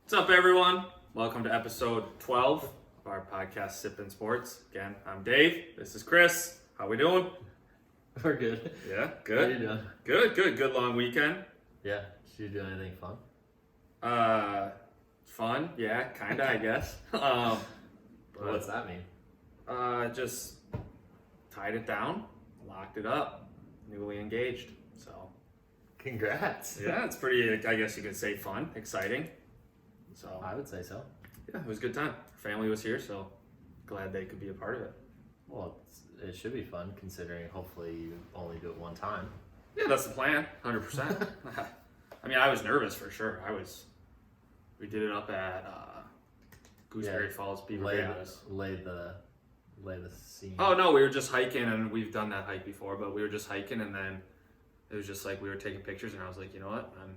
What's up, everyone? Welcome to episode 12 of our podcast, Sippin' Sports. Again, I'm Dave. This is Chris. How we doing? We're good. Yeah, How good. you doing? Good long weekend. Yeah. Did you do anything fun? Fun. Yeah, kinda, I guess. What's that mean? Just tied it down, locked it up, newly engaged. So, Congrats. yeah, it's pretty, I guess you could say fun, exciting. So, I would say so. yeah, it was a good time. Family was here, so glad they could be a part of it. Well, it should be fun considering hopefully you only do it one time. Yeah, that's the plan, 100%. I mean, I was nervous for sure. We did it up at Gooseberry Falls, Beaver Bays. Lay the scene. Oh no, we were just hiking, and we've done that hike before, but we were just hiking, and then it was just like we were taking pictures, and I was like, you know what, I'm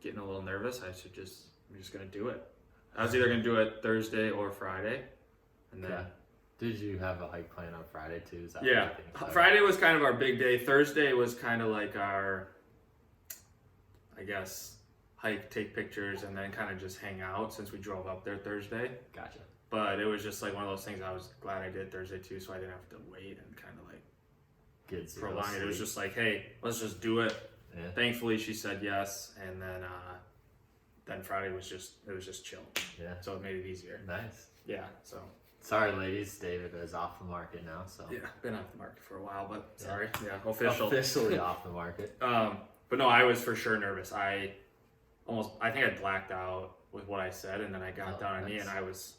getting a little nervous. I'm just gonna do it. I was either gonna do it Thursday or Friday, and then. Yeah. Did you have a hike plan on Friday too? Is that Yeah, what you think? Friday was kind of our big day. Thursday was kind of like our, I guess, hike, take pictures, and then kind of just hang out since we drove up there Thursday. Gotcha. But it was just like one of those things I was glad I did Thursday too, so I didn't have to wait and kind of like Good. prolong it. It was just like, hey, let's just do it. Yeah. Thankfully, she said yes, and then Friday was just chill. Yeah. So it made it easier. Nice. Yeah. So. Sorry, ladies. David is off the market now, so. Yeah, been off the market for a while, but sorry. Yeah, official. Officially off the market. But no, I was for sure nervous. I think I blacked out with what I said, and then I got down on knee, and I was,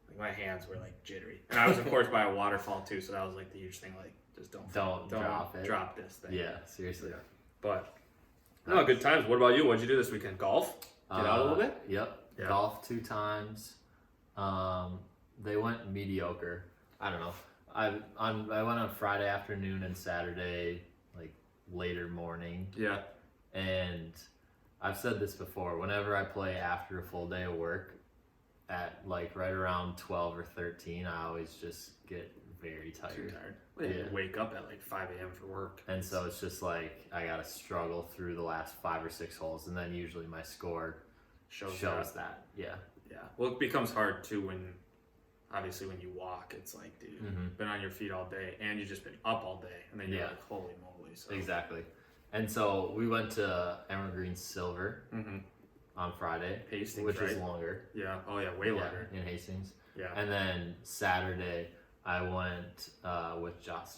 like, my hands were like jittery. And I was, of course, by a waterfall too, so that was like the huge thing, like, just don't drop this thing. Yeah, seriously. Yeah. But, no, good times. What about you? What'd you do this weekend? Golf? Get out a little bit? Yep. Yeah. Golf 2 times. They went mediocre. I don't know. I went on Friday afternoon and Saturday, like later morning. Yeah. And I've said this before. Whenever I play after a full day of work, at like right around 12 or 13, I always just get very tired. Too tired. Well, you wake up at like 5 a.m. for work. And so it's just like I gotta struggle through the last 5 or 6 holes, and then usually my score shows that. Yeah. Yeah. Well, it becomes hard too when you walk. It's like, dude, been on your feet all day, and you've just been up all day, and then you're like, holy moly. So. Exactly. And so we went to Emerald Green Silver on Friday, Hastings, which right? is longer. Yeah. Oh yeah, way longer. In Hastings. Yeah. And then Saturday I went with Josh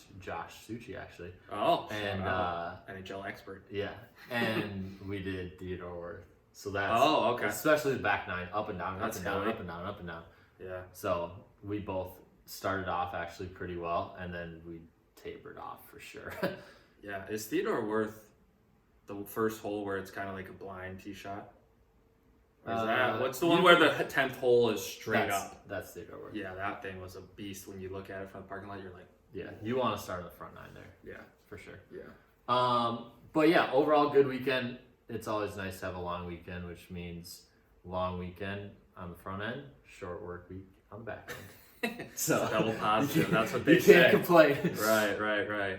Suchi actually. Oh. And NHL expert. Yeah. And we did Theodore Worth. So that's okay. Especially the back 9, up and down, that's up and down, hilly. up and down, up and down. Yeah. So we both started off actually pretty well, and then we tapered off for sure. Yeah. Is Theodore Worth the first hole where it's kind of like a blind tee shot? Or is that what's the one where the 10th hole is straight up? That's Theodore Worth. Yeah, that thing was a beast. When you look at it from the parking lot, you're like, yeah, you want to start on the front 9 there. yeah, For sure. yeah. But yeah, overall good weekend. It's always nice to have a long weekend, which means long weekend on the front end, short work week on the back end. So double positive. That's what they you say. can't complain. Right.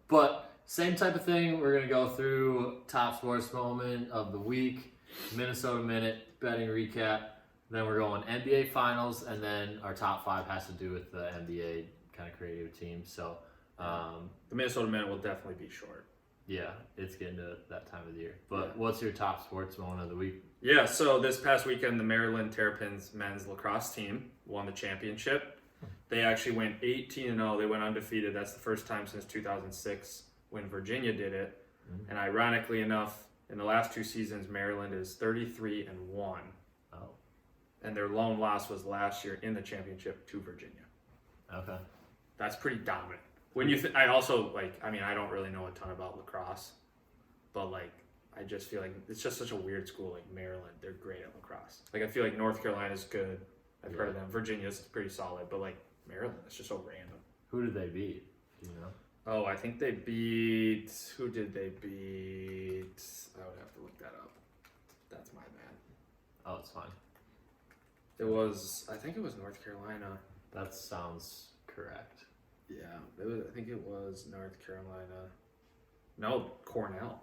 But same type of thing. We're gonna go through top sports moment of the week, Minnesota Minute, betting recap. Then we're going NBA Finals, and then our top 5 has to do with the NBA kind of creative team. So the Minnesota Minute will definitely be short. yeah, it's getting to that time of the year. But what's your top sports moment of the week? Yeah, so this past weekend, the Maryland Terrapins men's lacrosse team won the championship. They actually went 18-0. They went undefeated. That's the first time since 2006 when Virginia did it. And ironically enough, in the last 2 seasons, Maryland is 33-1. Oh, And their lone loss was last year in the championship to Virginia. okay. That's pretty dominant. When you, I also I don't really know a ton about lacrosse, but like, I just feel like it's just such a weird school. Like Maryland, they're great at lacrosse. Like I feel like North Carolina's good. I've heard of them. Virginia's pretty solid, but like Maryland, it's just so random. Who did they beat? Do you know? Oh, I think they beat. Who did they beat? I would have to look that up. That's my bad. Oh, it's fine. I think it was North Carolina. That sounds correct. Yeah, I think it was North Carolina. No, Cornell.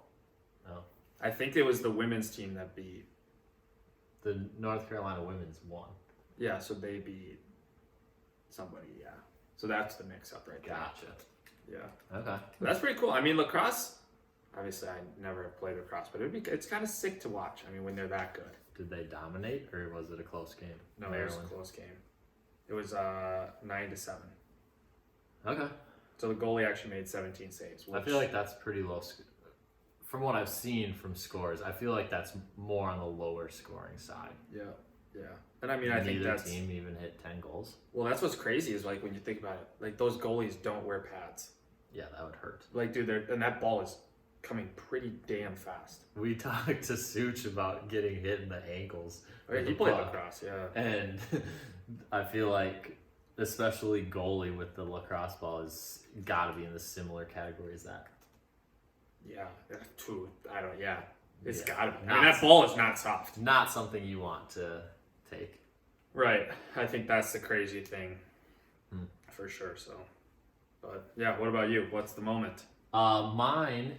Oh. I think it was the women's team that beat The North Carolina women's won. Yeah, so they beat somebody. Yeah, so that's the mix-up right there. Gotcha. Yeah. Okay. That's pretty cool. I mean, lacrosse. Obviously, I never have played lacrosse, but it's kind of sick to watch. I mean, when they're that good. Did they dominate, or was it a close game? No, it was a close game. It was 9-7. Okay. So the goalie actually made 17 saves. I feel like that's pretty low. From what I've seen from scores, I feel like that's more on the lower scoring side. Yeah, yeah. And I mean, I think neither team even hit 10 goals. Well, that's what's crazy is like when you think about it, like those goalies don't wear pads. Yeah, that would hurt. Like, dude, and that ball is coming pretty damn fast. We talked to Such about getting hit in the ankles. Okay, he played lacrosse, yeah. And I feel like, especially goalie with the lacrosse ball, is got to be in the similar category as that. Yeah, true. I don't. Yeah, it's Yeah. gotta be. I mean, that ball is not soft. Not something you want to take. Right. I think that's the crazy thing, for sure. So, but yeah, what about you? What's the moment? Mine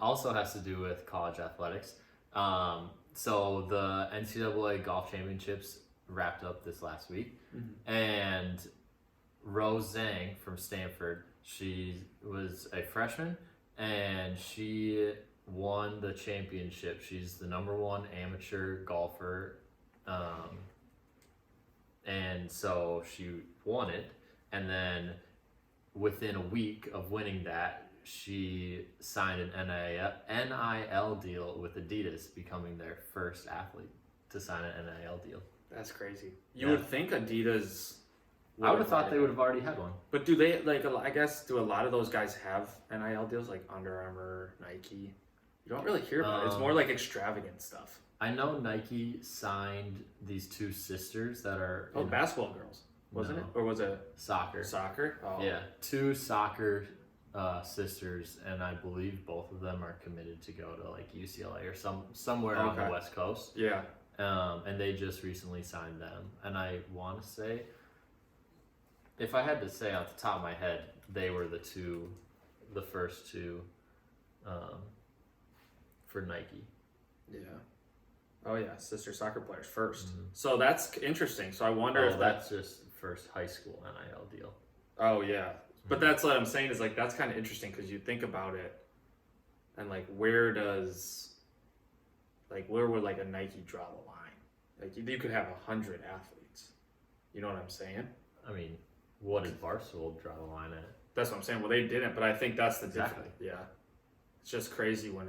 also has to do with college athletics. So the NCAA golf championships wrapped up this last week, and Rose Zhang from Stanford, she was a freshman, and she won the championship. She's the #1 amateur golfer, and so she won it, and then within a week of winning that, she signed an NIL deal with Adidas, becoming their first athlete to sign an NIL deal. That's crazy. You would think Adidas. I would have thought they would have already had one. But do they, like, I guess, do a lot of those guys have NIL deals, like Under Armour, Nike? You don't really hear about it. It's more like extravagant stuff. I know Nike signed these two sisters that are... basketball girls, wasn't it? Or was it... Soccer. Soccer? Oh. Yeah, two soccer sisters, and I believe both of them are committed to go to, like, UCLA or somewhere on the West Coast. Yeah. And they just recently signed them. And I want to say... If I had to say off the top of my head, they were the first two for Nike. Yeah. Oh yeah, sister soccer players first. So that's interesting. So I wonder if that's just first high school NIL deal. Oh yeah, but that's what I'm saying is like that's kind of interesting because you think about it, and like where would like a Nike draw the line? Like you could have 100 athletes. You know what I'm saying? I mean. What did Barstool draw the line at? That's what I'm saying. Well, they didn't, but I think that's the Exactly. difference. Yeah. It's just crazy when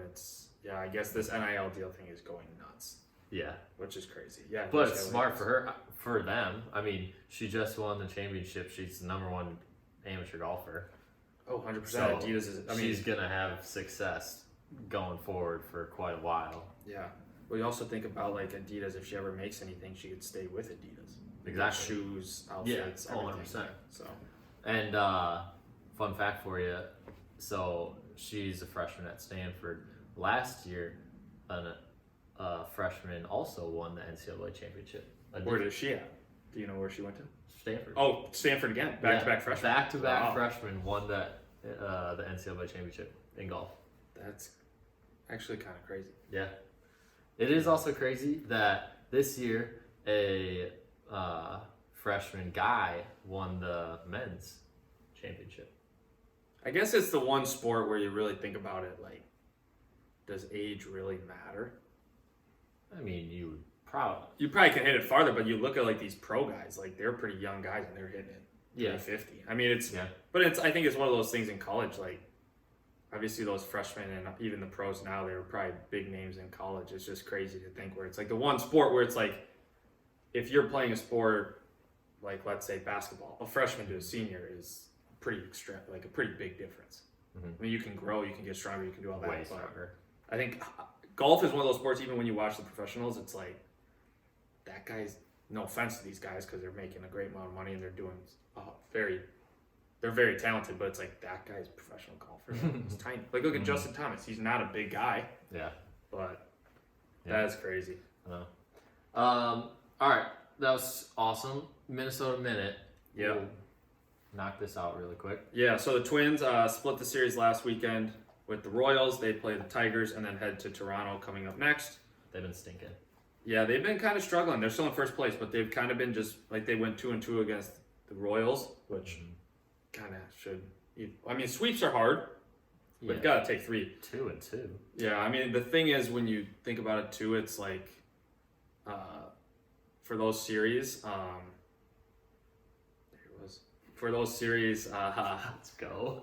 I guess this NIL deal thing is going nuts. Yeah. Which is crazy. Yeah. But it's smart for them. I mean, she just won the championship. She's the #1 amateur golfer. Oh, 100%. So Adidas is, she's going to have success going forward for quite a while. Yeah. Well, you also think about like Adidas, if she ever makes anything, she could stay with Adidas. Exactly. Shoes, outfits, everything. 100%. So, and fun fact for you, so she's a freshman at Stanford. Last year, a freshman also won the NCAA championship. Where is she at? Do you know where she went to? Stanford. Oh, Stanford again. Back-to-back freshman. Back-to-back freshman won the NCAA championship in golf. That's actually kind of crazy. Yeah. It is also crazy that this year a freshman guy won the men's championship. I guess it's the one sport where you really think about it, like, does age really matter? I mean, you probably can hit it farther, but you look at like these pro guys, like they're pretty young guys and they're hitting it 50. I mean, I think it's one of those things in college, like obviously those freshmen and even the pros now, they were probably big names in college. It's just crazy to think where it's like the one sport where it's like, if you're playing a sport, like let's say basketball, a freshman to a senior is a pretty big difference. I mean, you can grow, you can get stronger, you can do all that. Way stronger. I think golf is one of those sports, even when you watch the professionals, it's like, that guy's, no offense to these guys because they're making a great amount of money and they're doing they're very talented, but it's like, that guy's a professional golfer. He's tiny. Like, look at Justin Thomas. He's not a big guy. Yeah. But that's crazy. I know. All right. That was awesome. Minnesota Minute. Yeah. We'll knock this out really quick. Yeah, so the Twins split the series last weekend with the Royals. They play the Tigers and then head to Toronto coming up next. They've been stinking. Yeah, they've been kind of struggling. They're still in first place, but they've kind of been just like they went 2-2 against the Royals, which kind of should. I mean, sweeps are hard, but you gotta take 3. 2-2. Yeah, I mean the thing is when you think about it too, it's like for those series, there it was. For those series, Let's go.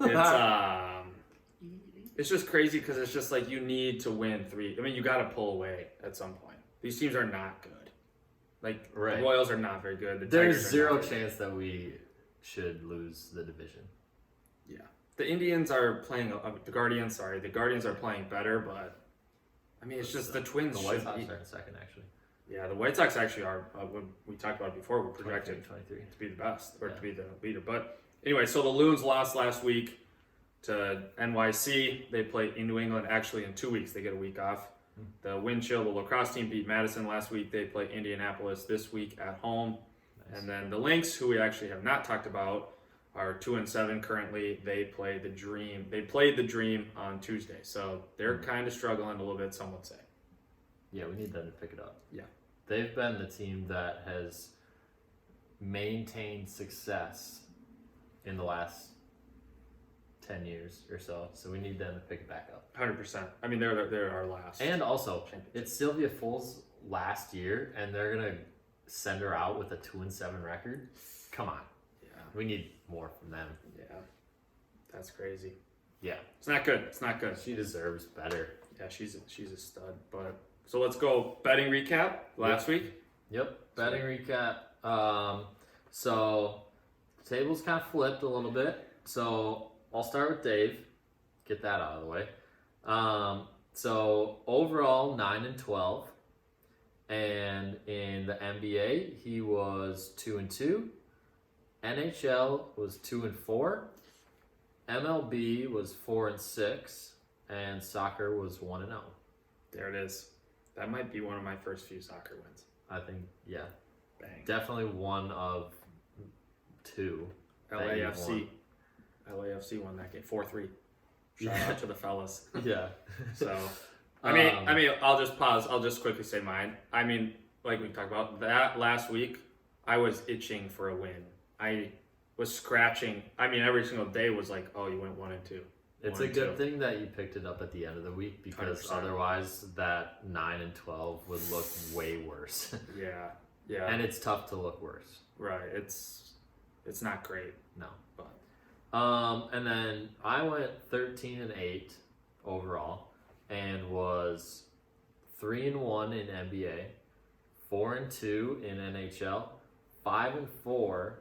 It's just crazy because it's just like you need to win 3. I mean, you got to pull away at some point. These teams are not good. Like the Royals are not very good. There's zero chance that we should lose the division. Yeah, the Indians are playing. The Guardians are playing better, but I mean, it's just the Twins. The White Sox are in second, actually. Yeah, the White Sox actually are. When we talked about it before, we're projected 23. to be the best or to be the leader. But anyway, so the Loons lost last week to NYC. They play in New England actually in 2 weeks. They get a week off. The Wind Chill, the lacrosse team, beat Madison last week. They play Indianapolis this week at home. Nice. And then the Lynx, who we actually have not talked about, are 2-7 currently. They play the Dream. They played the Dream on Tuesday, so they're kind of struggling a little bit. Some would say. Yeah, we need them to pick it up. Yeah, they've been the team that has maintained success in the last 10 years or so. So we need them to pick it back up. 100%. I mean, they're our last. And also, it's Sylvia Full's last year, and they're gonna send her out with a 2-7 record. Come on. Yeah. We need more from them. Yeah. That's crazy. Yeah. It's not good. It's not good. She deserves better. Yeah, she's a stud. But so let's go betting recap last week. Yep. Betting recap. So the table's kind of flipped a little bit. So I'll start with Dave. Get that out of the way. So overall 9-12. And in the NBA, he was 2-2. NHL was 2-4. MLB was 4-6, and soccer was 1-0. There it is. That might be one of my first few soccer wins. I think, yeah, Bang. definitely one of 2. LAFC won that game 4-3. Shout out to the fellas. Yeah. So, I mean, I'll just pause. I'll just quickly say mine. I mean, like we talked about that last week, I was itching for a win. I was scratching. I mean, every single day was like, oh, you went 1-2. It's a good thing that you picked it up at the end of the week because 100%. Otherwise that 9-12 would look way worse. Yeah. Yeah. And it's tough to look worse. Right. It's not great. No. But and then I went 13-8 overall and was 3-1 in NBA, 4-2 in NHL, 5-4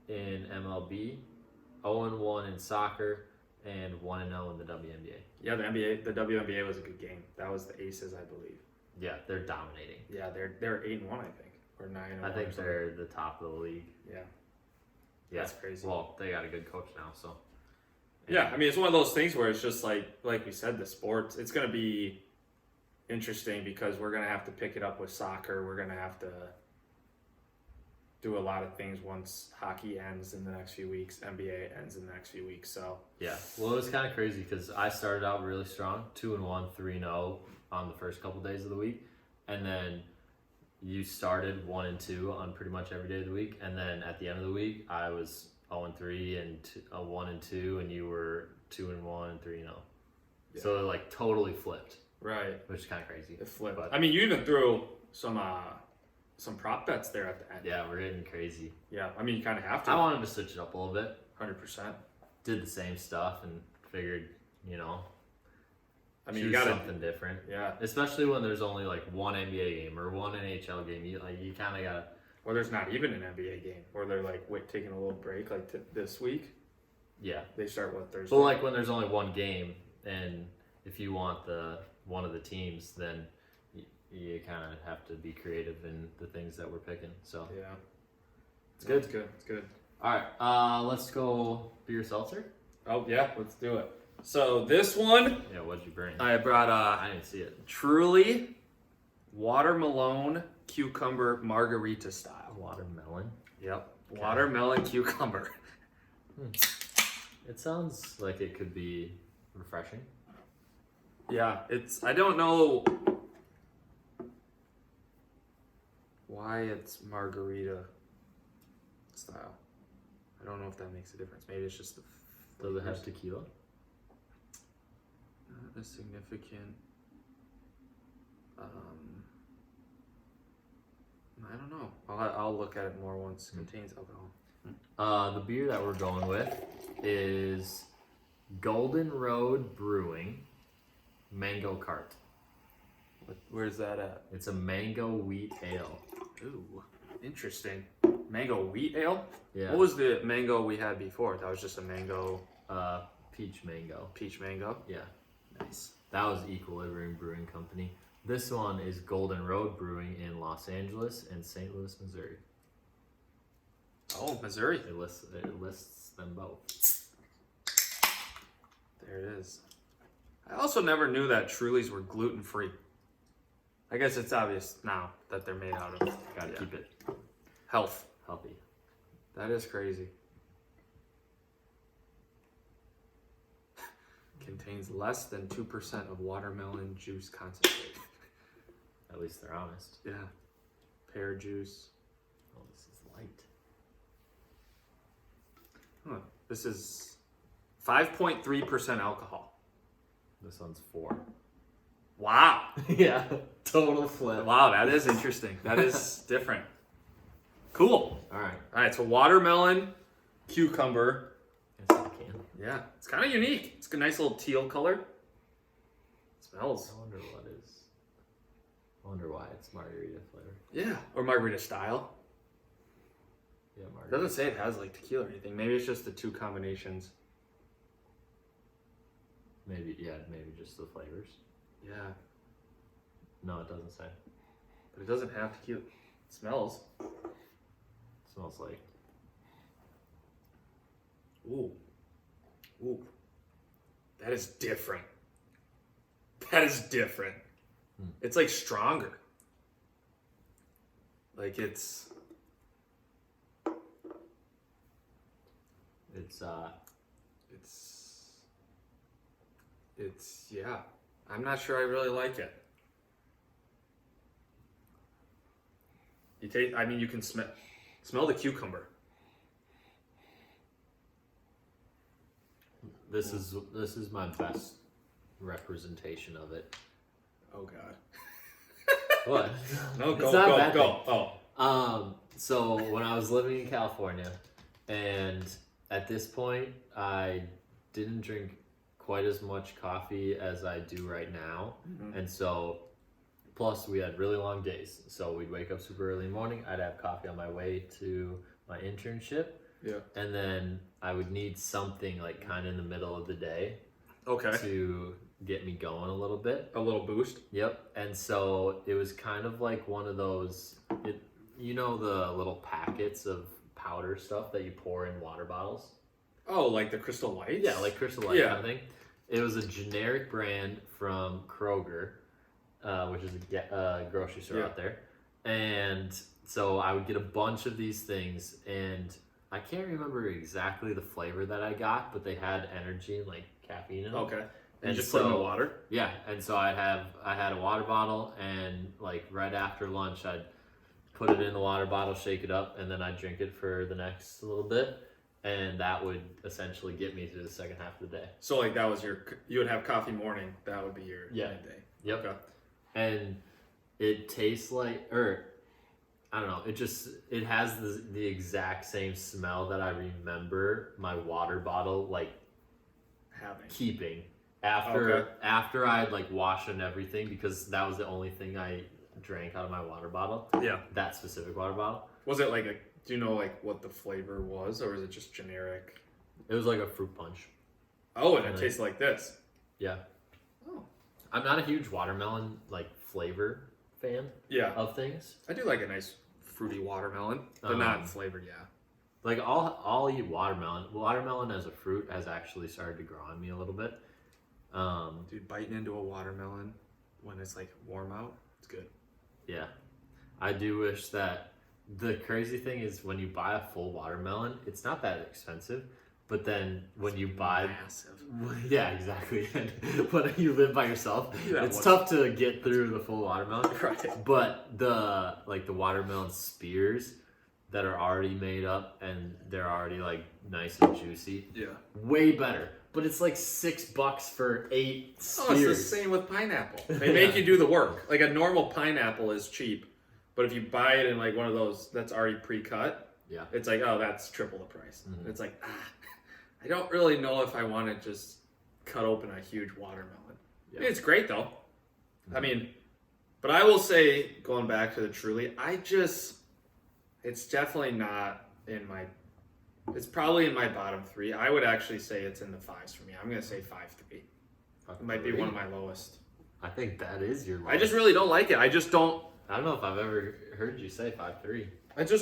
in MLB, 0-1 in soccer, and 1-0 in the WNBA. yeah, the WNBA was a good game. That was the Aces, I believe. Yeah, they're dominating. Yeah, they're 8-1, I think, or 9-1. I think they're the top of the league. Yeah. Yeah, That's crazy. Well, they got a good coach now, so. Yeah, I mean, it's one of those things where it's just like we said, the sports, it's going to be interesting because we're going to have to pick it up with soccer. We're going to have to do a lot of things once hockey ends in the next few weeks, NBA ends in the next few weeks. So yeah, well, it was kind of crazy because I started out really strong, 2-1, 3-0 on the first couple days of the week, and then you started 1-2 on pretty much every day of the week, and then at the end of the week, I was 0-3 and 1-2, and you were 2-1 and 3-0. Yeah. So it like totally flipped, right, which is kind of crazy. it flipped. But, I mean, you even threw some prop bets there at the end. yeah, we're getting crazy. Yeah, I mean, you kind of have to. I wanted to switch it up a little bit. 100%. Did the same stuff and figured, you know, I mean, choose you got something different. Yeah. Especially when there's only like one NBA game or one NHL game, you kind of gotta. Or there's not even an NBA game, or they're like taking a little break, like this week. Yeah. They start what Thursday. But like when there's only one game, and if you want one of the teams, then you kind of have to be creative in the things that we're picking. So yeah, it's good. It's good. It's good. All right, let's go beer seltzer. Oh yeah, let's do it. So this one, Yeah, what'd you bring? I brought I didn't see it. Truly watermelon cucumber margarita style. Watermelon. Yep, Okay. watermelon cucumber. It sounds like it could be refreshing. Yeah, I don't know. why it's margarita style. I don't know if that makes a difference. Maybe it's just the Does it have flavors. tequila? Not a significant. I don't know. I'll look at it more once it contains alcohol. The beer that we're going with is Golden Road Brewing Mango Cart. Where's that at? It's a mango wheat ale. Ooh, interesting. Mango wheat ale? Yeah. What was the mango we had before? That was just a mango, Peach mango. peach mango? Yeah. Nice. That was Equilibrium Brewing Company. This one is Golden Road Brewing in Los Angeles and St. Louis, Missouri. Oh, Missouri. It lists them both. There it is. I also never knew that Trulies were gluten-free. I guess it's obvious now that they're made out of Gotta keep it health. healthy. That is crazy. Contains less than 2% of watermelon juice concentrate. At least they're honest. Yeah. Pear juice. Oh, this is light. Huh. This is 5.3% alcohol. This one's 4. Wow. Yeah, total flip. Wow, that is interesting. That is different. Cool. All right. All right, so watermelon, cucumber. Yes, I can. Yeah, it's kind of unique. It's a nice little teal color. Smells. I wonder why it's margarita flavor. Yeah, or margarita style. Yeah, It margarita. doesn't say it has like tequila or anything. Maybe it's just the two combinations. Maybe just the flavors. Yeah, No, it doesn't say. but it doesn't have tequila. It smells. It smells like Ooh. Ooh. That is different. That is different. It's like stronger. Like it's yeah. I'm not sure I really like it. You taste I mean you can smell the cucumber. this is my best representation of it. Oh god. What? No, It's go, not a go, bad go. thing. Oh. So when I was living in California, and at this point, I didn't drink quite as much coffee as I do right now. Mm-hmm. And so, plus we had really long days. So we'd wake up super early in the morning. I'd have coffee on my way to my internship. Yeah. And then I would need something like kind of in the middle of the day Okay. to get me going a little bit. A little boost. Yep. And so it was kind of like one of those, you know, the little packets of powder stuff that you pour in water bottles? Oh, like the Crystal Lights? Yeah, like Crystal Light Yeah. kind of thing. It was a generic brand from Kroger, which is a grocery store out there. And so I would get a bunch of these things, and I can't remember exactly the flavor that I got, but they had energy and like caffeine in them. Okay. And And you just put them in so- water? Yeah, and so I had a water bottle, and like right after lunch, I'd put it in the water bottle, shake it up, and then I'd drink it for the next little bit, and that would essentially get me through the second half of the day. So like that was you would have coffee morning, that would be your Yeah. midday. Yep. Okay. And it tastes like, or I don't know, it has the exact same smell that I remember my water bottle like Having. keeping after I had like washed and everything, because that was the only thing I drank out of my water bottle. Yeah. That specific water bottle. Was it like do you know like what the flavor was, or is it just generic? It was like a fruit punch. Oh, and it Really? tastes like this. Yeah. Oh. I'm not a huge watermelon like flavor fan Yeah. of things. I do like a nice fruity watermelon, but not flavored, yeah. Like I'll eat watermelon. Watermelon as a fruit has actually started to grow on me a little bit. Dude, biting into a watermelon when it's like warm out, it's good. Yeah. I do wish that the crazy thing is when you buy a full watermelon, it's not that expensive, But then when you buy, Massive. yeah, exactly. When you live by yourself, Yeah, it's tough to get through the full watermelon. Right. But the watermelon spears that are already made up and they're already like nice and juicy, Yeah. way better. But it's like $6 for 8 spears. Oh, it's the same with pineapple. They make you do the work. Like a normal pineapple is cheap, but if you buy it in like one of those that's already pre-cut, Yeah. it's like, oh, that's triple the price. Mhm. It's like, I don't really know if I want to just cut open a huge watermelon. Yeah. I mean, it's great though. I mean, but I will say, going back to the Truly, it's definitely not in my, it's probably in my bottom 3. I would actually say it's in the 5s for me. I'm going to say 5.3. It might be one of my lowest. I think that is your lowest. I just really don't like it. I just don't. I don't know if I've ever heard you say 5.3.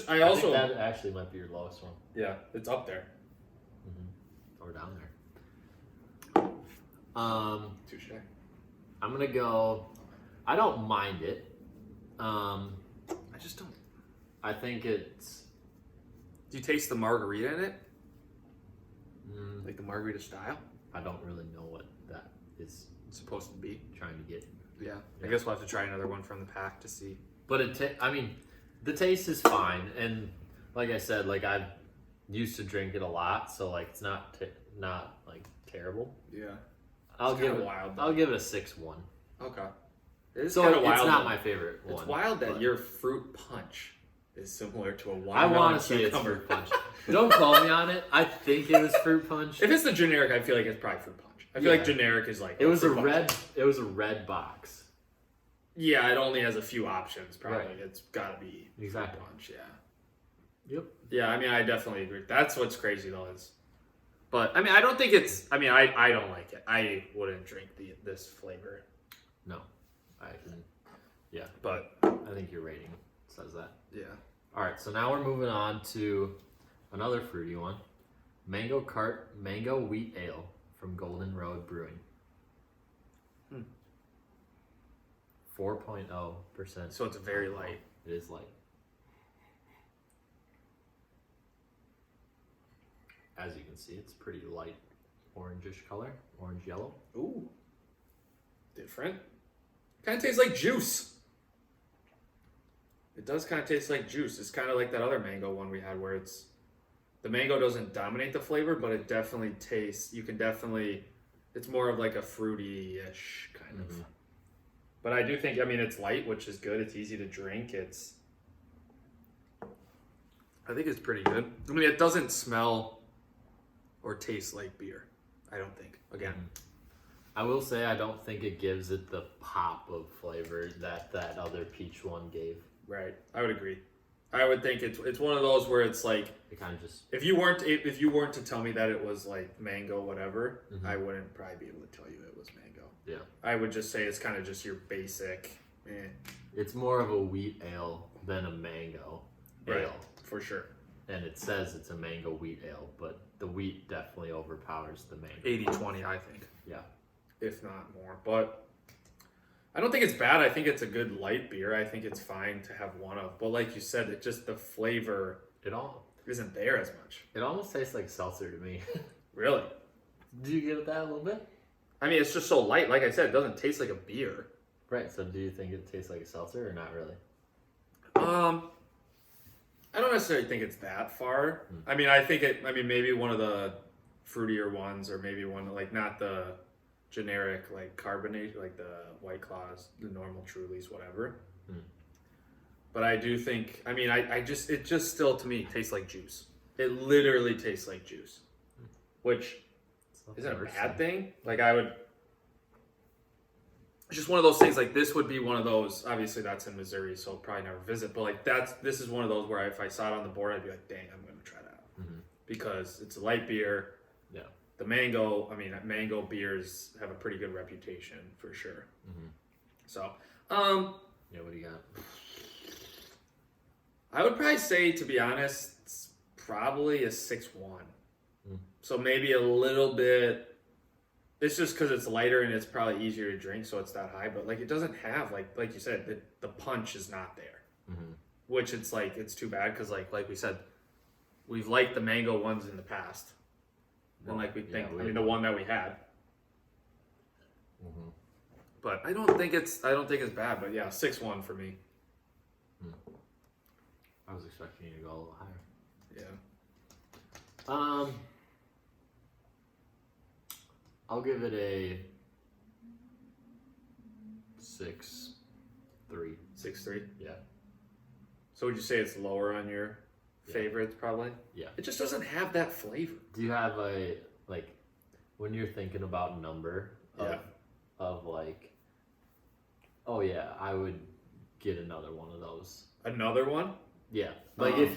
I also. think that actually might be your lowest one. Yeah, it's up there. Or down there. Touche. I'm gonna go. I don't mind it. I just don't. I think it's. Do you taste the margarita in it? Like the margarita style? I don't really know what that is It's supposed to be. trying to get. Yeah. Yeah. I guess we'll have to try another one from the pack to see. But I mean, the taste is fine, and like I said, like I used to drink it a lot, so like it's not like terrible. Yeah. I'll give kinda it. wild, though. I'll give it a 6-1. Okay. It is So kind of it's wild. not though. my favorite one. It's wild that but your fruit punch is similar to a I watermelon want to say it's cucumber. fruit punch. Don't call me on it. I think it was fruit punch. If it's the generic, I feel like it's probably fruit punch. I feel Yeah. like generic is like It was a fruit punch. red. It was a red box. Yeah, it only has a few options. Probably Right. it's got to be Exactly. fruit punch. Yeah. Yep. Yeah, I mean, I definitely agree. That's what's crazy though is, but I mean, I don't think it's. I mean, I don't like it. I wouldn't drink this flavor. No. I can. Yeah. But I think your rating says that. yeah, All right. So now we're moving on to another fruity one. Mango Cart Mango Wheat Ale from Golden Road Brewing. 4.0%. so it's very light. It is light. As you can see, it's pretty light orangish color, orange yellow. Ooh, different. Kind of tastes like juice. It does kind of taste like juice. It's kind of like that other mango one we had where the mango doesn't dominate the flavor, but it definitely tastes, it's more of like a fruity-ish kind of. But I do think, I mean, it's light, which is good. It's easy to drink. I think it's pretty good. I mean, it doesn't smell or taste like beer, I don't think. Again. I will say I don't think it gives it the pop of flavor that other peach one gave. Right. I would agree. I would think it's one of those where it's like, It kind of just. if you weren't to tell me that it was like mango whatever, I wouldn't probably be able to tell you it was mango. Yeah. I would just say it's kind of just your basic. It's more of a wheat ale than a mango Right. ale. For sure. And it says it's a mango wheat ale, but the wheat definitely overpowers the mango. 80-20, I think, Yeah. if not more. But I don't think it's bad. I think it's a good light beer. I think it's fine to have one of. But like you said, it just the flavor isn't there as much. It almost tastes like seltzer to me. Really. Do you get that a little bit? I mean, it's just so light. Like I said, it doesn't taste like a beer. Right. So do you think it tastes like a seltzer or not really? I don't necessarily think it's that far. I mean, I think maybe one of the fruitier ones, or maybe one like not the generic like carbonate, like the White Claws, the normal Trulies, whatever. But I do think, I mean, it just still to me tastes like juice. It literally tastes like juice, which isn't a bad thing. Like it's just one of those things. Like this would be one of those. Obviously, that's in Missouri, so I'll probably never visit. But like this is one of those where if I saw it on the board, I'd be like, "Dang, I'm going to try that out," because it's a light beer. Yeah. The mango. I mean, mango beers have a pretty good reputation for sure. So, Yeah. What do you got? I would probably say, to be honest, it's probably a 6.1. So maybe a little bit. It's just because it's lighter and it's probably easier to drink, so it's that high. But like, it doesn't have like you said, the punch is not there, which it's too bad because like we said, we've liked the mango ones in the past, and like we think. yeah, I mean, the one that we had. Mm-hmm. But I don't think it's bad. But yeah, 6-1 for me. I was expecting you to go a little higher. Yeah. I'll give it a 6-3. 6-3. Yeah. So would you say it's lower on your favorites? Probably. Yeah. It just doesn't have that flavor. Do you have a like when you're thinking about number of like? Oh yeah, I would get another one of those. Another one? Yeah. Like if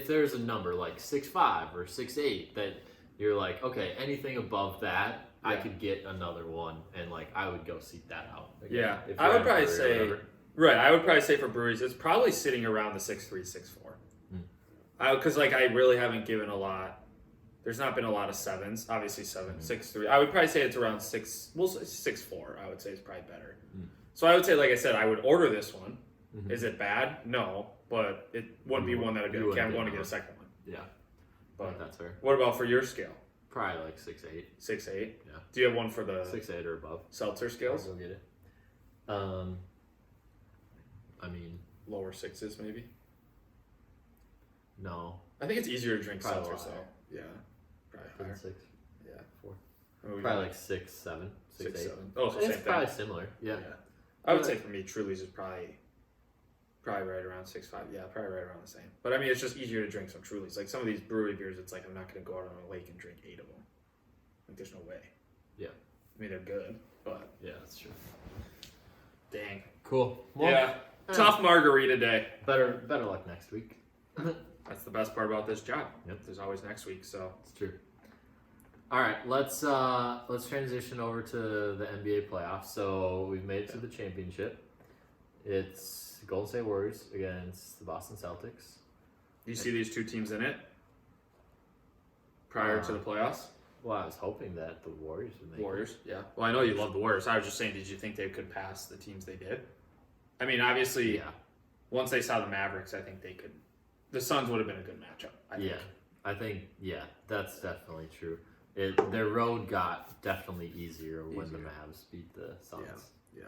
there's a number like 6.5 or 6.8 that you're like, okay, anything above that, I could get another one, and like I would go seek that out. Again, Yeah, I would probably say I would probably say for breweries, it's probably sitting around the 6.3, 6.4. Because like I really haven't given a lot. There's not been a lot of 7s. Obviously 6.3. I would probably say it's around 6. Well, 6.4. I would say is probably better. So I would say, like I said, I would order this one. Is it bad? No, but it wouldn't be one that I'd be okay, I'm going to get a second one. Yeah, but that's fair. What about for your scale? Probably like 6.8. 6.8. Yeah. Do you have one for the 6.8 or above seltzer scales? I'll go get it. I mean, lower 6s maybe. No. I think it's easier to drink probably seltzer, so yeah, probably higher. 6. Yeah, 4. I mean, Probably like 6, 7, 6, 8. 7. Oh, so it's same thing. probably similar. Yeah. I would say for me, Truly's is probably right around 6.5. Yeah, probably right around the same. But I mean, it's just easier to drink some Truly's. Like some of these brewery beers, it's like I'm not going to go out on a lake and drink 8 of them. Like there's no way. Yeah. I mean, they're good, but Yeah, that's true. dang. Cool. Well, Yeah, tough margarita day. Better luck next week. That's the best part about this job. Yep. There's always next week, so. It's true. All right, let's transition over to the NBA playoffs. So we've made it to the championship. It's Golden State Warriors against the Boston Celtics. Do you see these two teams in it prior to the playoffs? Well, I was hoping that the Warriors would make Warriors, yeah. Well, I know you love the Warriors. I was just saying, did you think they could pass the teams they did? I mean, obviously, Yeah. once they saw the Mavericks, I think they could. The Suns would have been a good matchup. I think that's definitely true. Their road got definitely easier when the Mavs beat the Suns. Yeah.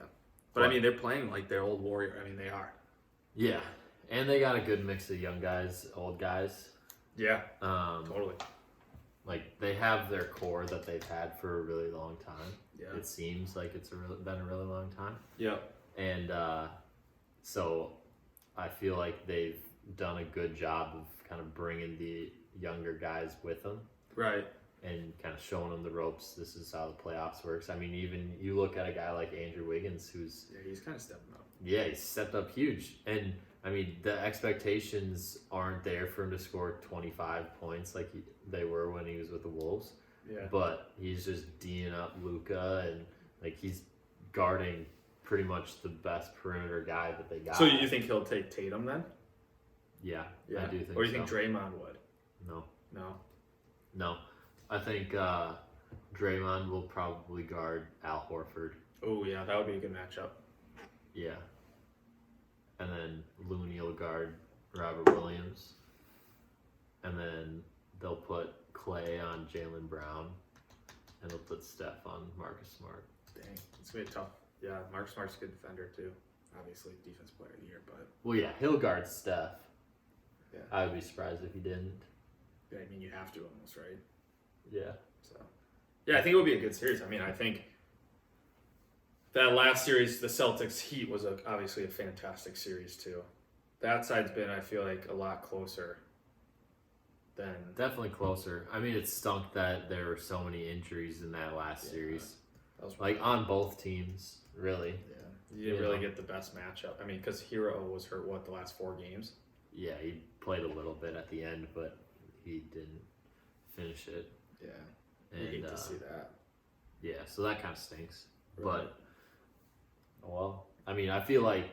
But I mean, they're playing like their old Warrior. I mean, they are. Yeah, and they got a good mix of young guys, old guys. Yeah. Totally. Like they have their core that they've had for a really long time. Yeah. It seems like it's been a really long time. Yeah. And so I feel like they've done a good job of kind of bringing the younger guys with them. Right. And kind of showing them the ropes. This is how the playoffs works. I mean, even you look at a guy like Andrew Wiggins, who's he's kind of stepping up. Yeah, he's stepped up huge. And I mean, the expectations aren't there for him to score 25 points like they were when he was with the Wolves. Yeah. But he's just D'ing up Luka, and like he's guarding pretty much the best perimeter guy that they got. So you think he'll take Tatum then? Yeah, I do think so. Or you think Draymond would? No. I think Draymond will probably guard Al Horford. Oh, yeah, that would be a good matchup. Yeah. And then Looney will guard Robert Williams. And then they'll put Clay on Jaylen Brown. And they'll put Steph on Marcus Smart. Dang, it's going to be tough. Yeah, Marcus Smart's a good defender, too. Obviously, defense player of the year, but... Well, yeah, he'll guard Steph. Yeah. I would be surprised if he didn't. Yeah, I mean, you have to almost, right? Yeah. So, yeah, I think it will be a good series. I mean, I think that last series, the Celtics Heat, was obviously a fantastic series too. That side's been, I feel like, a lot closer than definitely closer. I mean, it stunk that there were so many injuries in that last series, that was like on both teams, really. Yeah, you didn't really get the best matchup. I mean, because Hero was hurt the last 4 games. Yeah, he played a little bit at the end, but he didn't finish it. Yeah, and, you hate to see that. Yeah, so that kind of stinks. Right. But, well, I mean, I feel like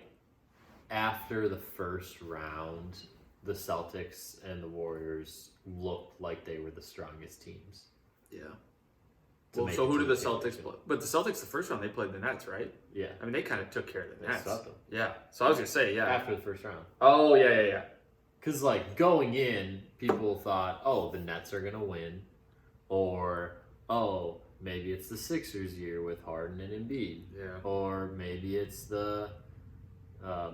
after the first round, the Celtics and the Warriors looked like they were the strongest teams. Yeah. Well, so who did the Celtics play? But the Celtics, the first round, they played the Nets, right? Yeah. I mean, they kind of took care of the Nets. Swept them. Yeah. So I was going to say, yeah. After the first round. Oh, yeah. Because, like, going in, people thought, oh, the Nets are going to win. Or, oh, maybe it's the Sixers year with Harden and Embiid. Yeah. Or maybe it's the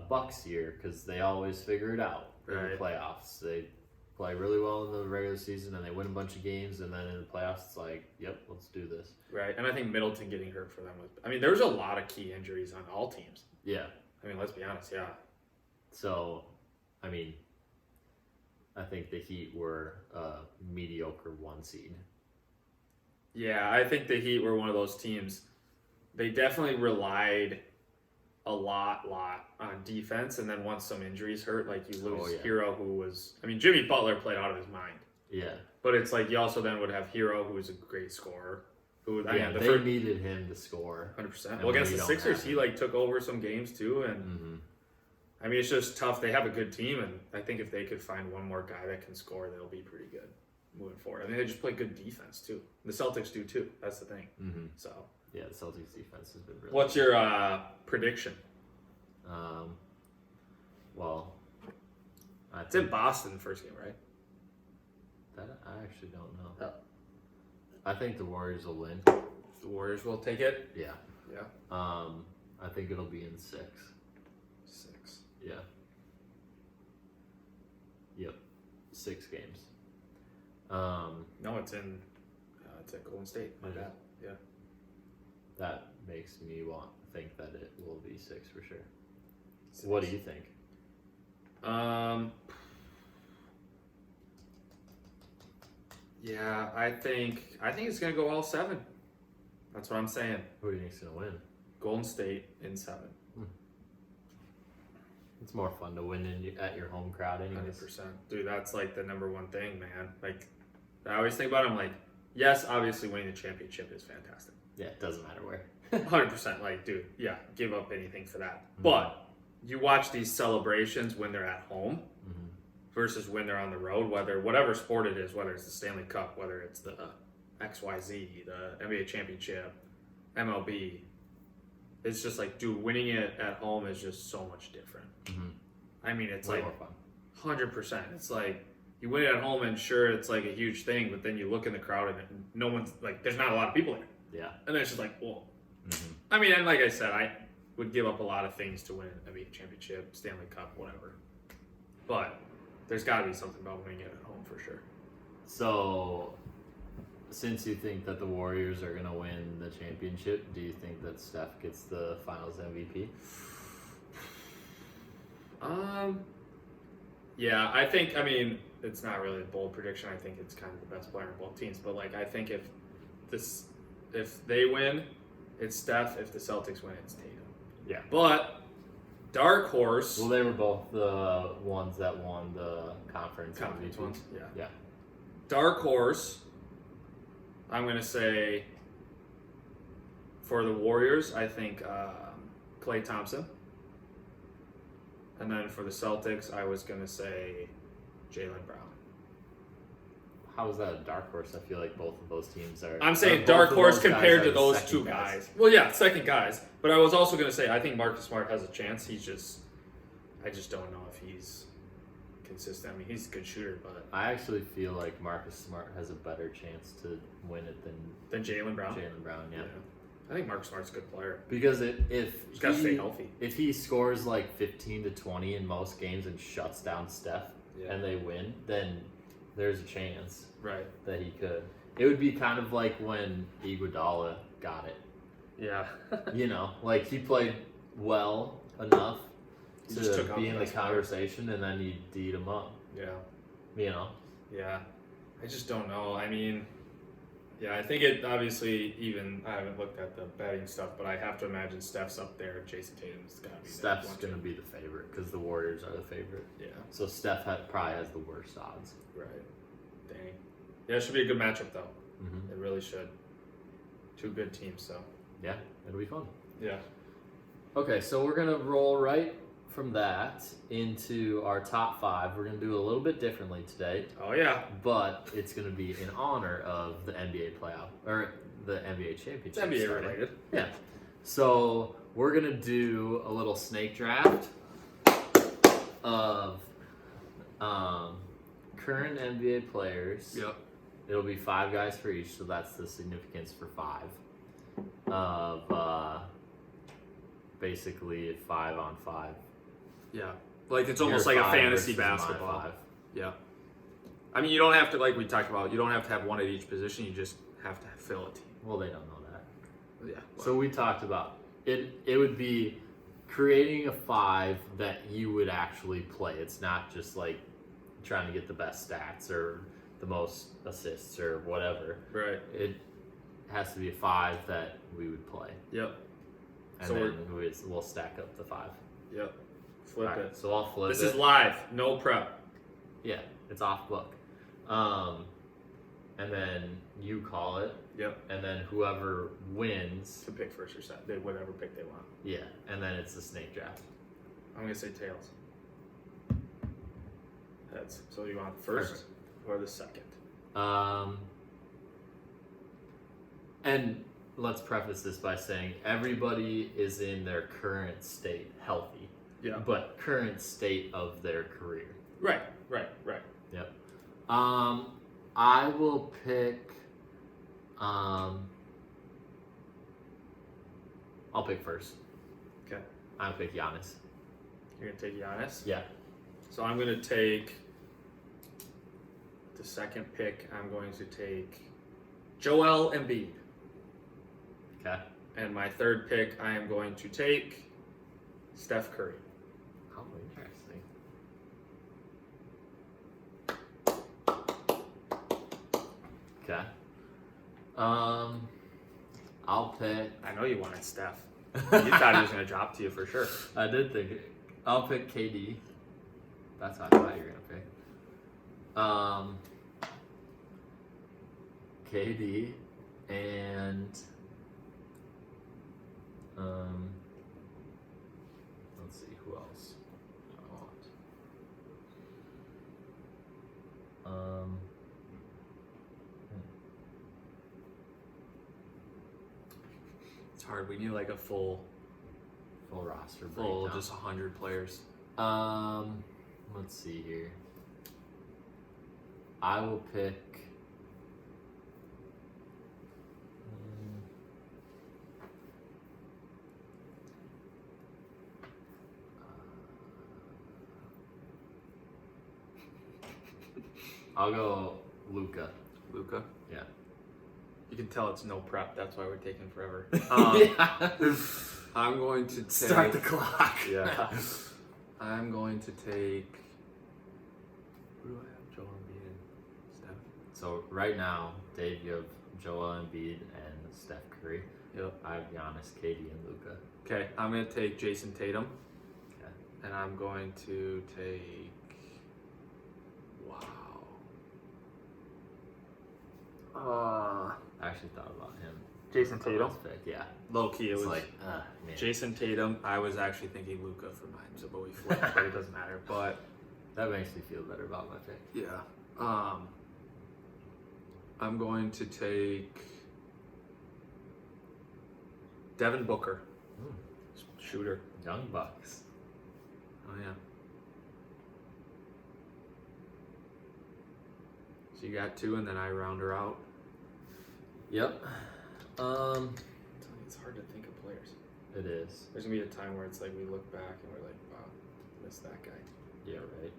Bucks year because they always figure it out in the playoffs. They play really well in the regular season and they win a bunch of games, and then in the playoffs, it's like, yep, let's do this. Right. And I think Middleton getting hurt for them was. I mean, there was a lot of key injuries on all teams. Yeah. I mean, let's be honest. Yeah. So, I mean, I think the Heat were a mediocre 1 seed. Yeah, I think the Heat were one of those teams. They definitely relied a lot on defense, and then once some injuries hurt, like you lose Hero, who was. I mean, Jimmy Butler played out of his mind. Yeah. But it's like you also then would have Hero, who was a great scorer. Who they needed him to score. 100%. Well, against the Sixers, he like took over some games too, and I mean it's just tough. They have a good team, and I think if they could find one more guy that can score, they'll be pretty good moving forward. I mean, they just play good defense too. The Celtics do too. That's the thing. So yeah, the Celtics defense has been really. What's your prediction? Well, it's in Boston first game, right? That I actually don't know. Oh. I think the Warriors will win. The Warriors will take it. Yeah. Yeah. I think it'll be in 6. 6. Yeah. Yep. 6 games. No, it's in. It's at Golden State. My bad. Yeah. That makes me think that it will be 6 for sure. 6. What do you think? Yeah, I think it's gonna go all 7. That's what I'm saying. Who do you think's gonna win? Golden State in 7. It's more fun to win at your home crowd, anyways. 100%, dude. That's like the number one thing, man. Like, I always think about it. I'm like, yes, obviously winning the championship is fantastic. Yeah, it doesn't matter where. 100%. Like, dude, yeah, give up anything for that. But you watch these celebrations when they're at home versus when they're on the road, whatever sport it is, whether it's the Stanley Cup, whether it's the XYZ, the NBA championship, MLB. It's just like, dude, winning it at home is just so much different. I mean, it's way like more fun. 100%. It's like you win it at home, and sure, it's like a huge thing, but then you look in the crowd and no one's like, there's not a lot of people there. Yeah. And then it's just like, whoa. I mean, and like I said, I would give up a lot of things to win an NBA championship, Stanley Cup, whatever. But there's got to be something about winning it at home for sure. So, since you think that the Warriors are going to win the championship, do you think that Steph gets the Finals MVP? Yeah, I mean, it's not really a bold prediction. I think it's kind of the best player in both teams. But like, I think if they win, it's Steph. If the Celtics win, it's Tatum. Yeah. But dark horse. Well, they were both the ones that won the conference MVP. Ones. Yeah. Yeah. Dark horse. I'm gonna say for the Warriors, I think Klay Thompson. And then for the Celtics, I was gonna say Jaylen Brown. How is that a dark horse? I feel like both of those teams are. I'm saying dark horse compared to those two guys. Well, yeah, second guys. But I was also gonna say I think Marcus Smart has a chance. I just don't know if he's consistent. I mean, he's a good shooter, but I actually feel like Marcus Smart has a better chance to win it than Jaylen Brown. Jaylen Brown, yeah. I think Marcus Smart's a good player. Because he's got to stay healthy. If he scores like 15 to 20 in most games and shuts down Steph and they win, then there's a chance that he could. It would be kind of like when Iguodala got it. Yeah. Like he played well enough to be in the conversation, and then you D'd him up. Yeah. Yeah. I just don't know. I mean, yeah, I think it obviously I haven't looked at the betting stuff, but I have to imagine Steph's up there. Jason Tatum's got to be there. Steph's going to be the favorite because the Warriors are the favorite. Yeah. So Steph probably has the worst odds. Right. Dang. Yeah, it should be a good matchup, though. Mm-hmm. It really should. Two good teams, so. Yeah, it'll be fun. Yeah. Okay, so we're going to roll right from that into our top 5. We're going to do a little bit differently today. Oh, yeah. But it's going to be in honor of the NBA playoff, or the NBA championship. It's NBA related. Yeah. So we're going to do a little snake draft of Current NBA players. Yep. It'll be 5 guys for each, so that's the significance for 5. Of basically 5 on 5. Yeah. Like it's almost Your like a 5 fantasy versus my basketball. 5. Yeah. I mean, you don't have to, like we talked about, you don't have to have one at each position. You just have to fill a team. Well, they don't know that. Yeah. Well, So we talked about it. It would be creating a 5 that you would actually play. It's not just like trying to get the best stats or the most assists or whatever. right. It has to be a 5 that we would play, Yep. and So then we'll stack up the 5. Yep. Flip Alright, it. so I'll flip This it. is live. No prep. Yeah, it's off book. And then you call it, Yep. and then whoever wins, To pick first or second. They whatever pick they want. yeah, and then it's the snake draft. I'm gonna say tails. Heads. So you want first Perfect. or the second? And let's preface this by saying everybody is in their current state healthy, Yeah. but current state of their career. Right. Yep. I will pick. I'll pick first. Okay. I'll pick Giannis. You're gonna take Giannis. Yeah. So I'm gonna take the second pick. I'm going to take Joel Embiid, Okay. and my third pick I am going to take Steph Curry. How interesting. Okay. I'll pick. I know you wanted Steph. You thought he was gonna drop to you for sure. I did think it. I'll pick KD. That's how I thought you were gonna pick. KD and let's see who else do I want. It's hard. We need like a full roster full breakdown. just 100 players. Let's see here. I will pick. I'll go Luca. Luca. Yeah. You can tell it's no prep. That's why we're taking forever. Yeah. I'm going to take. Start the clock. Yeah. I'm going to take. Who do I have? Joel Embiid and Steph. So right now, Dave, you have Joel Embiid and Steph Curry. Yep. I have Giannis, KD, and Luca. Okay, I'm going to take Jason Tatum. Okay. And I'm going to take. Wow. I actually thought about him. Jason Tatum. Last pick, yeah. Low key, it It's was like, man. Jason Tatum. I was actually thinking Luca for mine, so but we flipped, but it doesn't matter. But That makes me feel better about my pick. yeah, I'm going to take Devin Booker, shooter. Young Bucks. Oh yeah. So you got 2, and then I round her out. Yep. It's hard to think of players. It is. There's gonna be a time where it's like we look back and we're like, wow, missed that guy. Yeah, right.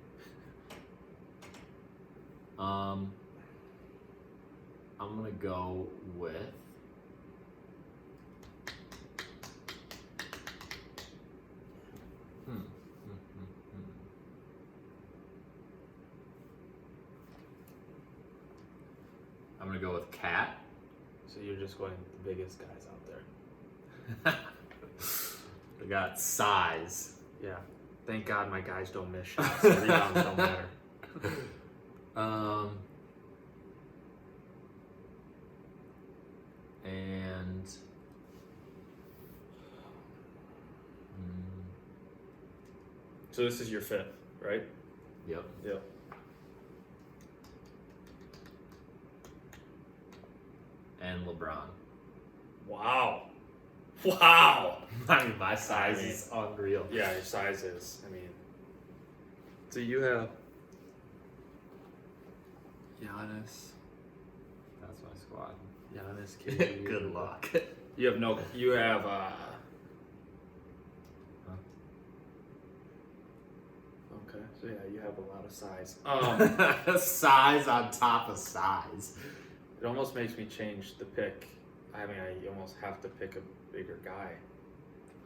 I'm gonna go with I'm gonna go with Cat. So you're just going the biggest guys out there. They got size. Yeah. Thank God my guys don't miss shots. The rebounds don't matter. And So this is your 5th, right? yep. Yep. And LeBron. Wow. Wow. I mean, my size I mean, is unreal. Yeah, your size is. I mean. So you have Giannis. That's my squad. Giannis, KD. Good luck. You have Okay, so yeah, you have a lot of size. Size on top of size. It almost makes me change the pick. I mean, I almost have to pick a bigger guy.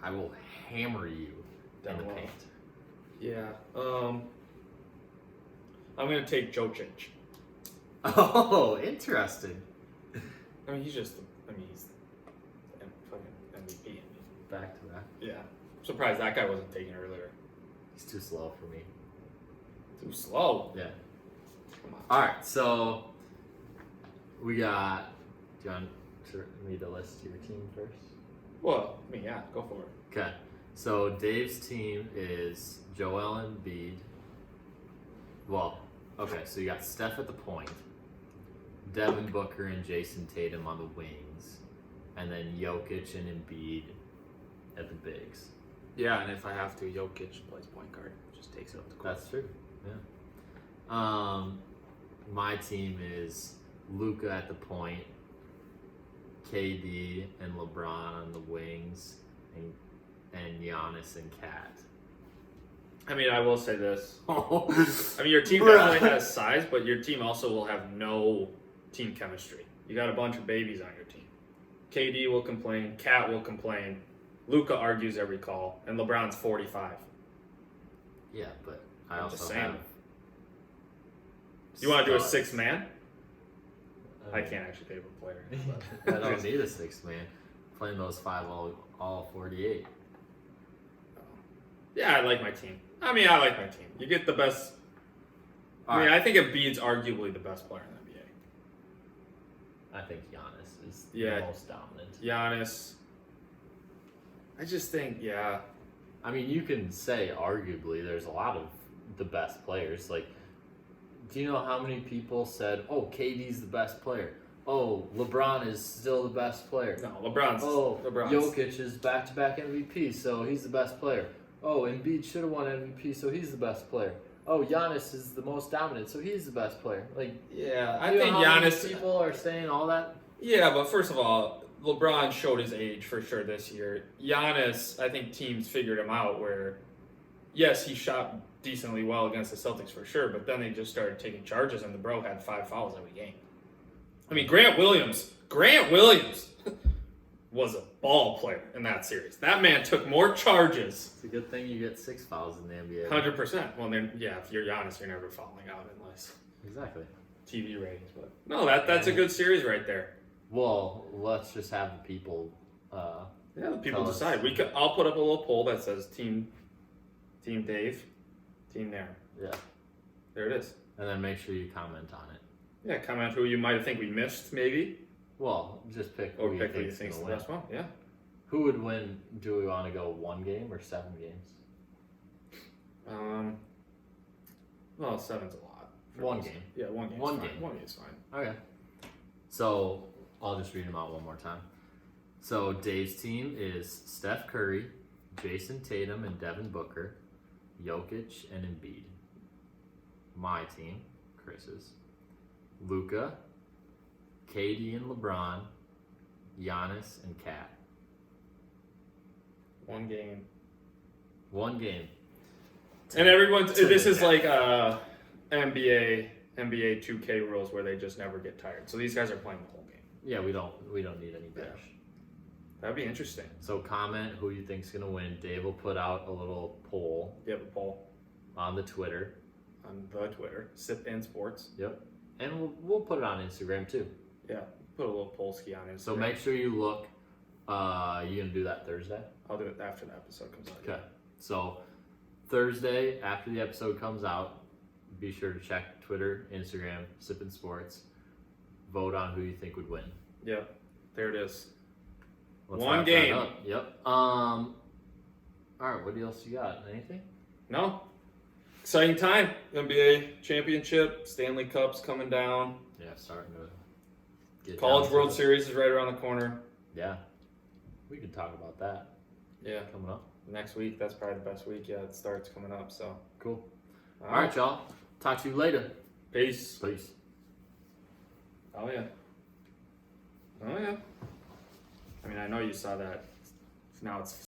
I will hammer you in the Down low. paint. Yeah. I'm gonna take Jokic. Oh, interesting. I mean, he's the fucking MVP. Back to that. Yeah. I'm surprised that guy wasn't taken earlier. He's too slow for me. Too slow. Yeah. Come on. All right, so we got. Do you want to read the list of your team first? Well, I mean, yeah, go for it. Okay. So Dave's team is Joel Embiid. Well, okay, so you got Steph at the point, Devin Booker and Jason Tatum on the wings, and then Jokic and Embiid at the bigs. Yeah, and if I have to, Jokic plays point guard. Just takes it up the court. That's true. Yeah. My team is Luka at the point, KD and LeBron on the wings, and Giannis and Kat. I mean, I will say this. Oh, I mean, your team definitely has size, but your team also will have no team chemistry. You got a bunch of babies on your team. KD will complain. Kat will complain. Luka argues every call, and LeBron's 45. Yeah, but I I'm also just saying. have. You want to do a studs. 6-man? I can't actually pick a player. I don't need a 6-man. Playing those 5 all 48. Yeah, I like my team. I mean, I like my team. You get the best. I think Embiid's arguably the best player in the NBA. I think Giannis is Yeah. the most dominant. Giannis. I just think, yeah. I mean, you can say arguably there's a lot of the best players. Like, do you know how many people said, "Oh, KD's the best player. Oh, LeBron is still the best player. No, LeBron's. Jokic is back-to-back MVP, so he's the best player. Oh, Embiid should have won MVP, so he's the best player. Oh, Giannis is the most dominant, so he's the best player." Like, Yeah, I you know think how many Giannis. people are saying all that. Yeah, but first of all, LeBron showed his age for sure this year. Giannis, I think teams figured him out where, yes, he shot decently well against the Celtics for sure, but then they just started taking charges, and the bro had 5 fouls every game. I mean, Grant Williams was a ball player in that series. That man took more charges. It's a good thing you get 6 fouls in the NBA. 100%. Well, then, yeah, if you're Giannis, you're never fouling out unless Exactly. TV ratings. But no, that's a good series right there. Well, let's just have the people. Yeah, the people Tell us. decide. I'll put up a little poll that says Team Dave, Team Nair. Yeah. There it is. And then make sure you comment on it. Yeah, comment who you might think we missed, maybe, Well, just pick or who pick who you think's think's the gonna win. best one. Yeah. Who would win? Do we want to go 1 game or 7 games? Well, 7's a lot. for 1 us. game. Yeah, 1 game. One fine. game. 1 game's fine. Okay. So I'll just read them out one more time. So Dave's team is Steph Curry, Jason Tatum, and Devin Booker, Jokic, and Embiid. My team, Chris's, Luka, KD and LeBron, Giannis and Kat. 1 game. 1 game. And everyone's. to This the is death. like NBA 2K rules where they just never get tired. So these guys are playing the whole game. Yeah, we don't need any bench. That'd be interesting. So comment who you think's gonna win. Dave will put out a little poll You have a poll on the Twitter. on the Twitter, Sip and Sports. Yep. And we'll put it on Instagram too. Yeah, put a little poll ski on it. So make sure you look. You gonna do that Thursday? I'll do it after the episode comes out. Okay. So Thursday after the episode comes out, be sure to check Twitter, Instagram, Sippin' Sports. Vote on who you think would win. Yep, there it is. Let's 1 wrap that game. up. Yep. All right. What else you got? Anything? No, exciting time. NBA championship, Stanley Cup's coming down. Yeah, starting to get College down to World it. Series is right around the corner. Yeah. We could talk about that Yeah, coming up. next week. That's probably the best week. Yeah, it starts coming up. So, Cool. All right, y'all. Talk to you later. Peace. Peace. Oh yeah. Oh yeah. I mean, I know you saw that. Now it's